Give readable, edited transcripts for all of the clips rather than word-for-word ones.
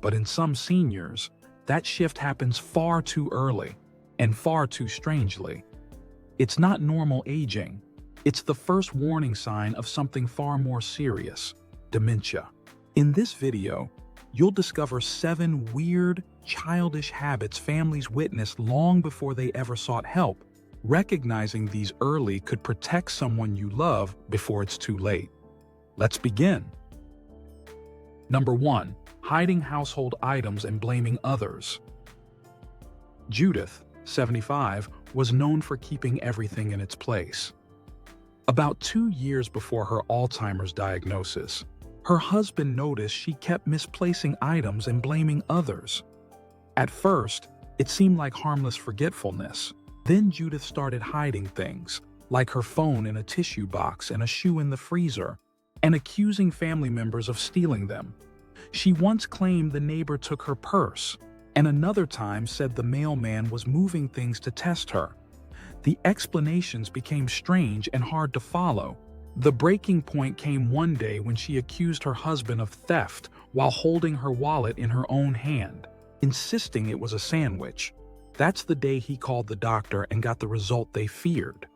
But in some seniors, that shift happens far too early and far too strangely. It's not normal aging. It's the first warning sign of something far more serious: dementia. In this video, you'll discover 7 weird, childish habits families witnessed long before they ever sought help. Recognizing these early could protect someone you love before it's too late. Let's begin. Number 1. Hiding household items and blaming others. Judith, 75, was known for keeping everything in its place. About 2 years before her Alzheimer's diagnosis, her husband noticed she kept misplacing items and blaming others. At first, it seemed like harmless forgetfulness. Then Judith started hiding things, like her phone in a tissue box and a shoe in the freezer, and accusing family members of stealing them. She once claimed the neighbor took her purse, and another time said the mailman was moving things to test her. The explanations became strange and hard to follow. The breaking point came one day when she accused her husband of theft while holding her wallet in her own hand, insisting it was a sandwich. That's the day he called the doctor and got the result they feared.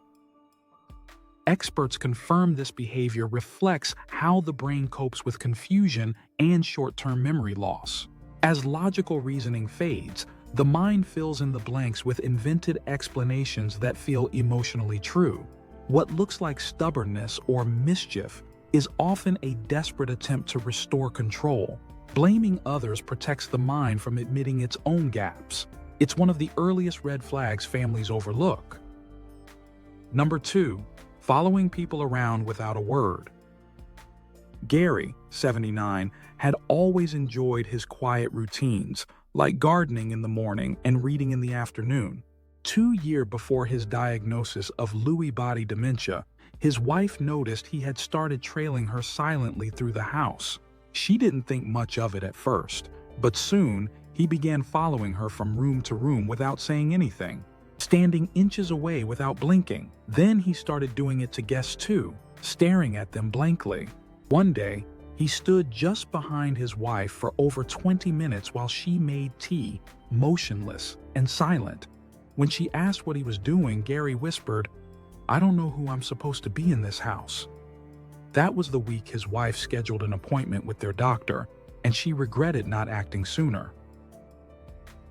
Experts confirm this behavior reflects how the brain copes with confusion and short-term memory loss. As logical reasoning fades, the mind fills in the blanks with invented explanations that feel emotionally true. What looks like stubbornness or mischief is often a desperate attempt to restore control. Blaming others protects the mind from admitting its own gaps. It's one of the earliest red flags families overlook. Number 2. Following people around without a word. Gary, 79, had always enjoyed his quiet routines, like gardening in the morning and reading in the afternoon. 2 years before his diagnosis of Lewy body dementia, his wife noticed he had started trailing her silently through the house. She didn't think much of it at first, but soon he began following her from room to room without saying anything, standing inches away without blinking. Then he started doing it to guests too, staring at them blankly. One day, he stood just behind his wife for over 20 minutes while she made tea, motionless and silent. When she asked what he was doing, Gary whispered, "I don't know who I'm supposed to be in this house." That was the week his wife scheduled an appointment with their doctor, and she regretted not acting sooner.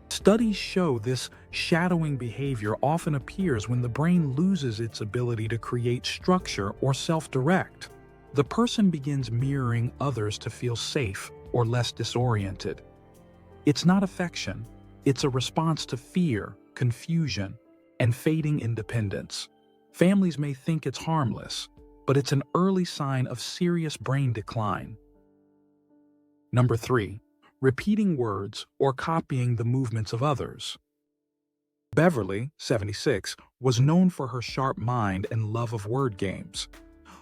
Studies show this shadowing behavior often appears when the brain loses its ability to create structure or self-direct. The person begins mirroring others to feel safe or less disoriented. It's not affection, it's a response to fear, confusion, and fading independence. Families may think it's harmless, but it's an early sign of serious brain decline. Number 3. Repeating words or copying the movements of others. Beverly, 76, was known for her sharp mind and love of word games.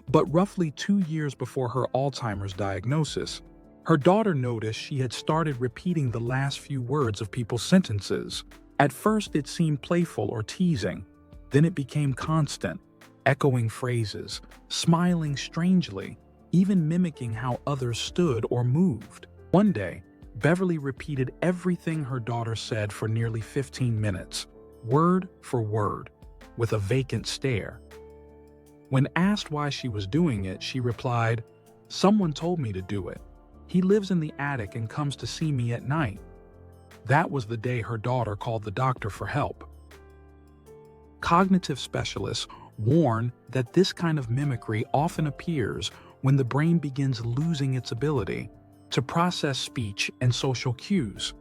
But roughly 2 years before her Alzheimer's diagnosis, her daughter noticed she had started repeating the last few words of people's sentences. At first it seemed playful or teasing, then it became constant, echoing phrases, smiling strangely, even mimicking how others stood or moved. One day, Beverly repeated everything her daughter said for nearly 15 minutes, word for word, with a vacant stare. When asked why she was doing it, she replied, "Someone told me to do it. He lives in the attic and comes to see me at night." That was the day her daughter called the doctor for help. Cognitive specialists warn that this kind of mimicry often appears when the brain begins losing its ability to process speech and social cues.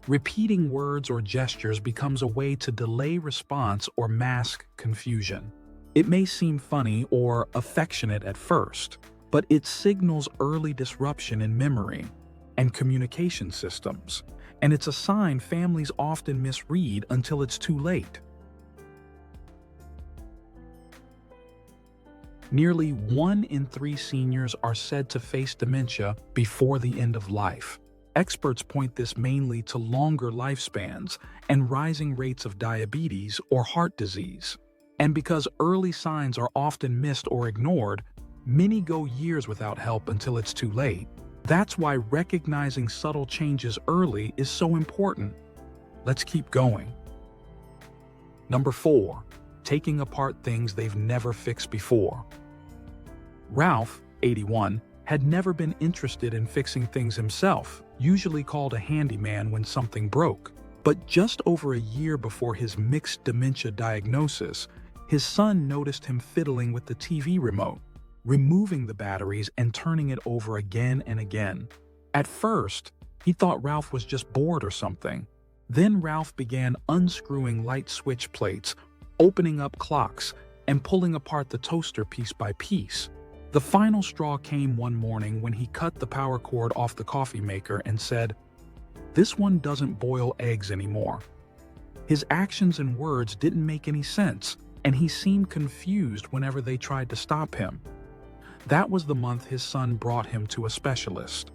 Repeating words or gestures becomes a way to delay response or mask confusion. It may seem funny or affectionate at first, but it signals early disruption in memory and communication systems, and it's a sign families often misread until it's too late. Nearly 1 in 3 seniors are said to face dementia before the end of life. Experts point this mainly to longer lifespans and rising rates of diabetes or heart disease. And because early signs are often missed or ignored, many go years without help until it's too late. That's why recognizing subtle changes early is so important. Let's keep going. Number 4. Taking apart things they've never fixed before. Ralph, 81, had never been interested in fixing things himself, usually called a handyman when something broke. But just over a year before his mixed dementia diagnosis, his son noticed him fiddling with the TV remote, removing the batteries and turning it over again and again. At first, he thought Ralph was just bored or something. Then Ralph began unscrewing light switch plates, opening up clocks, and pulling apart the toaster piece by piece. The final straw came one morning when he cut the power cord off the coffee maker and said, "This one doesn't boil eggs anymore." His actions and words didn't make any sense, and he seemed confused whenever they tried to stop him. That was the month his son brought him to a specialist.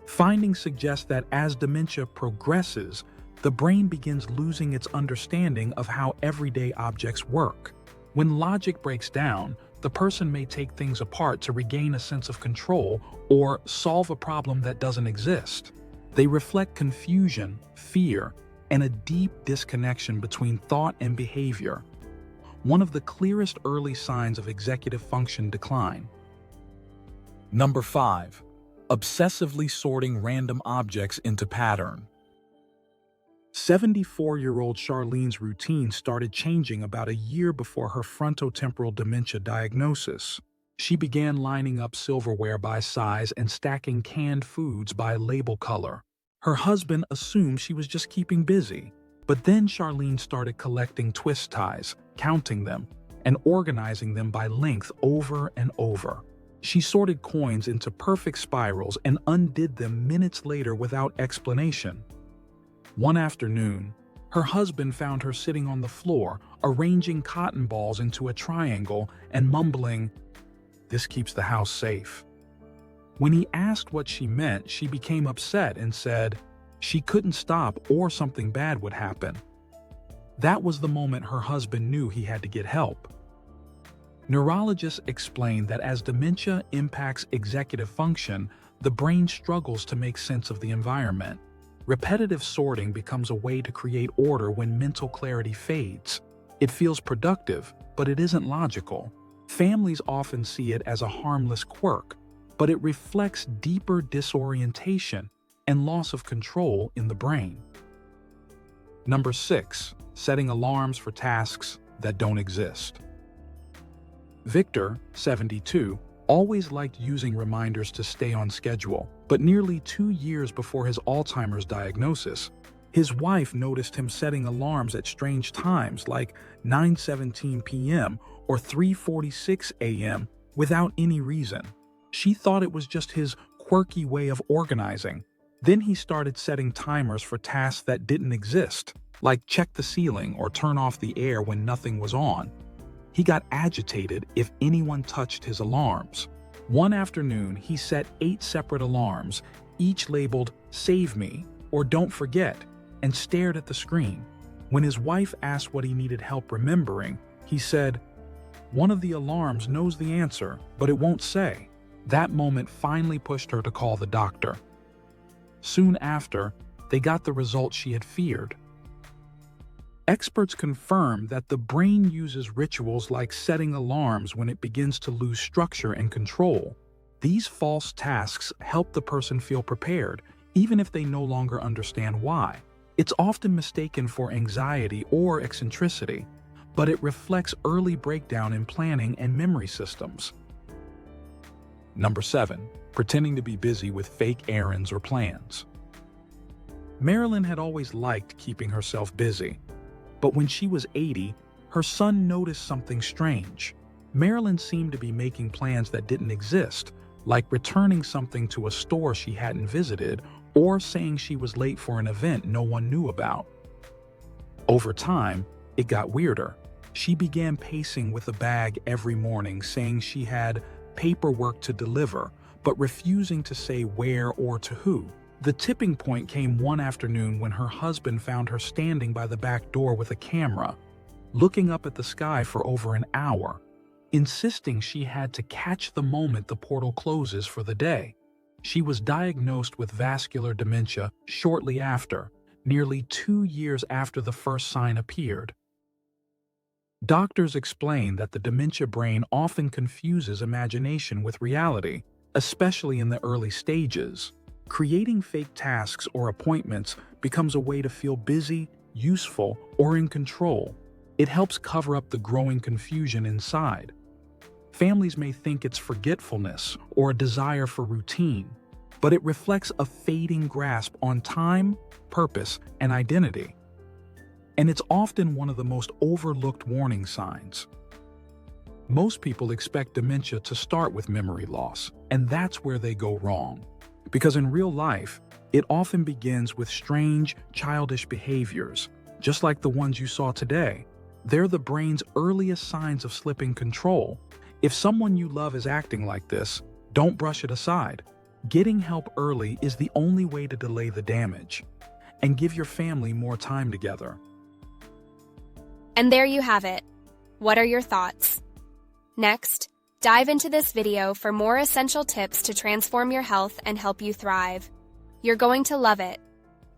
Findings suggest that as dementia progresses, the brain begins losing its understanding of how everyday objects work. When logic breaks down, the person may take things apart to regain a sense of control or solve a problem that doesn't exist. They reflect confusion, fear, and a deep disconnection between thought and behavior, one of the clearest early signs of executive function decline. Number 5. Obsessively sorting random objects into pattern. 74-year-old Charlene's routine started changing about a year before her frontotemporal dementia diagnosis. She began lining up silverware by size and stacking canned foods by label color. Her husband assumed she was just keeping busy, but then Charlene started collecting twist ties, counting them, and organizing them by length over and over. She sorted coins into perfect spirals and undid them minutes later without explanation. One afternoon, her husband found her sitting on the floor, arranging cotton balls into a triangle and mumbling, "This keeps the house safe." When he asked what she meant, she became upset and said she couldn't stop or something bad would happen. That was the moment her husband knew he had to get help. Neurologists explained that as dementia impacts executive function, the brain struggles to make sense of the environment. Repetitive sorting becomes a way to create order when mental clarity fades. It feels productive, but it isn't logical. Families often see it as a harmless quirk, but it reflects deeper disorientation and loss of control in the brain. Number 6. Setting alarms for tasks that don't exist. Victor, 72, always liked using reminders to stay on schedule, but nearly 2 years before his Alzheimer's diagnosis, his wife noticed him setting alarms at strange times like 9:17 p.m. or 3:46 a.m. without any reason. She thought it was just his quirky way of organizing. Then he started setting timers for tasks that didn't exist, like check the ceiling or turn off the air when nothing was on. He got agitated if anyone touched his alarms. One afternoon, he set 8 separate alarms, each labeled "Save Me" or "Don't Forget," and stared at the screen. When his wife asked what he needed help remembering, he said, "One of the alarms knows the answer, but it won't say." That moment finally pushed her to call the doctor. Soon after, they got the result she had feared. Experts confirm that the brain uses rituals like setting alarms when it begins to lose structure and control. These false tasks help the person feel prepared, even if they no longer understand why. It's often mistaken for anxiety or eccentricity, but it reflects early breakdown in planning and memory systems. Number 7. Pretending to be busy with fake errands or plans. Marilyn had always liked keeping herself busy. But when she was 80, her son noticed something strange. Marilyn seemed to be making plans that didn't exist, like returning something to a store she hadn't visited or saying she was late for an event no one knew about. Over time, it got weirder. She began pacing with a bag every morning, saying she had paperwork to deliver, but refusing to say where or to who. The tipping point came one afternoon when her husband found her standing by the back door with a camera, looking up at the sky for over an hour, insisting she had to catch the moment the portal closes for the day. She was diagnosed with vascular dementia shortly after, nearly 2 years after the first sign appeared. Doctors explain that the dementia brain often confuses imagination with reality, especially in the early stages. Creating fake tasks or appointments becomes a way to feel busy, useful, or in control. It helps cover up the growing confusion inside. Families may think it's forgetfulness or a desire for routine, but it reflects a fading grasp on time, purpose, and identity. And it's often one of the most overlooked warning signs. Most people expect dementia to start with memory loss, and that's where they go wrong. Because in real life, it often begins with strange, childish behaviors, just like the ones you saw today. They're the brain's earliest signs of slipping control. If someone you love is acting like this, don't brush it aside. Getting help early is the only way to delay the damage and give your family more time together. And there you have it. What are your thoughts? Next, dive into this video for more essential tips to transform your health and help you thrive. You're going to love it.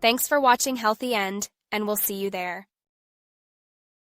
Thanks for watching Healthy End, and we'll see you there.